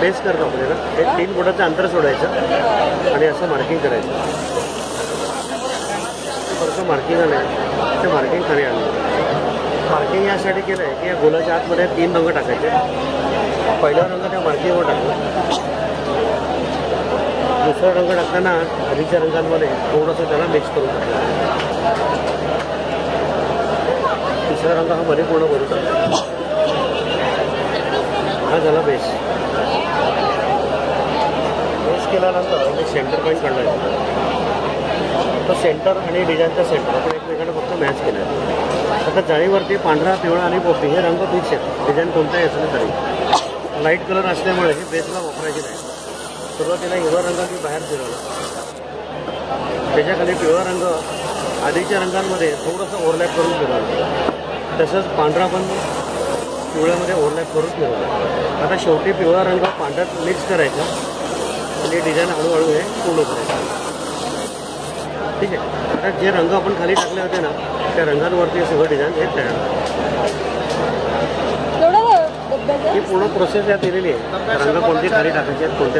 Base करतो आपल्याला एक 3 फुटाचं अंतर सोडायचं आणि असं मार्किंग करायचं. थोडंसं मार्किंग आलं आहे ते मार्किंग खाली आलं. मार्किंग यासाठी केलं आहे की या गोलाच्या आतमध्ये 3 रंग टाकायचे. पहिला रंग त्या मार्किंगवर टाकला. दुसरा रंग टाकताना आधीच्या रंगांमध्ये थोडंसं त्याला मिक्स करून टाकलं. तिसरा रंग हा मध्ये पूर्ण करून टाकला. हा झाला बेस. बेस केल्यानंतर मी सेंटर पॉईंट काढला. तर सेंटर आणि डिझाईनचा सेंटर आपण एकमेकांना फक्त मॅच केलं आहे. आता जाळीवरती पांढरा, पिवळा आणि पोपटी हे रंग फिक्स आहेत. डिझाईन कोणताही असलं तरी लाईट कलर असल्यामुळे हे बेसला वापरायचे नाही. सुरुवातीला हिरवा रंग मी बाहेर फिरवला. त्याच्याखाली पिवळा रंग आधीच्या रंगांमध्ये थोडंसं ओव्हरलॅप करून फिरवला. तसंच पांढरा पण पिवळ्यामध्ये ओव्हरलॅप करून फिरवला. आता शेवटी पिवळा रंग पांढऱ्यात मिक्स करायचा आणि डिझाईन हळूहळू हे पूर्ण करायचं. ठीक आहे. आता जे रंग आपण खाली टाकले होते ना त्या रंगांवरती सगळं डिझाईन हे तयार. ही पूर्ण प्रोसेस यात दिलेली आहे. रंग कोणते खाली टाकायचे आहेत, कोणते